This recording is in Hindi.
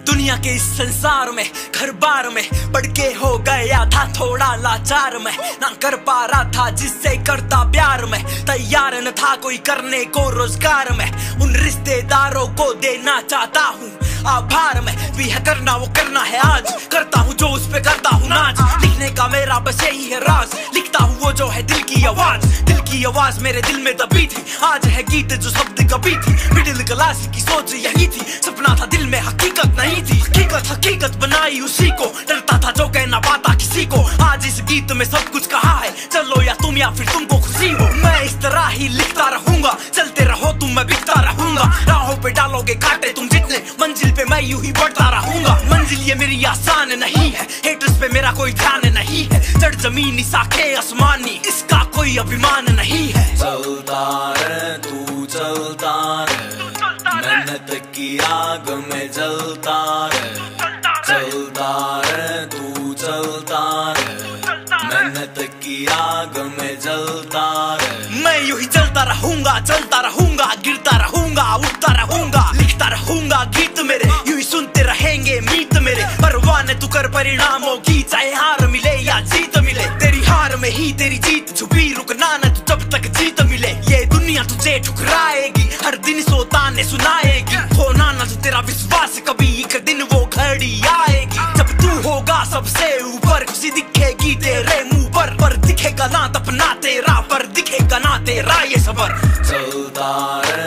दुनिया के इस संसार में घर बार में पड़ के हो गया था थोड़ा लाचार में, ना कर पा रहा था जिससे करता प्यार में, तैयार न था कोई करने को रोजगार में। उन रिश्तेदारों को देना चाहता हूँ आभार में, भी है करना वो करना है आज, करता हूँ जो उस पे करता हूँ नाच। लिखने का मेरा बस यही है राज, लिखता हूँ वो जो है दिल की आवाज। दिल की आवाज मेरे दिल में दबी थी, आज है गीत जो शब्द कभी थी। मिडिल क्लास की सोच यही थी, सपना था दिल में हकीकत नहीं थी। हकीकत बनाई उसी को, डरता था जो कहना पाता किसी को। आज इस गीत में सब कुछ कहा है, चलो या तुम या फिर तुमको खुशी हो। मैं इस तरह ही लिखता रहूंगा, चलते रहो तुम मैं बिकता रहूंगा। राहों पे डालोगे कांटे तुम जितने, मंजिल पे मैं यूं ही बढ़ता रहूंगा। मंजिल ये मेरी आसान नहीं है, हेटर्स पे मेरा कोई ध्यान नहीं है। जड़ जमीनी साखे आसमानी, इसका कोई अभिमान नहीं है। चलता रहे तू चलता रहे, मेहनत की आग में जलता रहे। चलता रहे तू चलता रहे, मेहनत की आग में जलता रहे। मैं यूं ही चलता रहूंगा गिरता रहूंगा उठता रहूंगा, लिखता रहूंगा गीत मेरे, यूं ही सुनते रहेंगे मीत मेरे। परवाह न तू कर परिणामों की, चाहे हार मिले या जीत मिले। तेरी हार में ही तेरी जीत छुपी, रुकना न तू जब तक जीत मिले। ये दुनिया तुझे ठुकराएगी, हर दिन सो ताने सुनाएगी। खोना न तू तेरा विश्वास कभी, एक दिन वो घड़ी आएगी जब तू होगा सबसे ऊपर। खुशी दिखेगी तेरे मुंह पर दिखेगा ना अपना तेरा, पर दिखेगा ना तेरा ये सबर। चलता रहे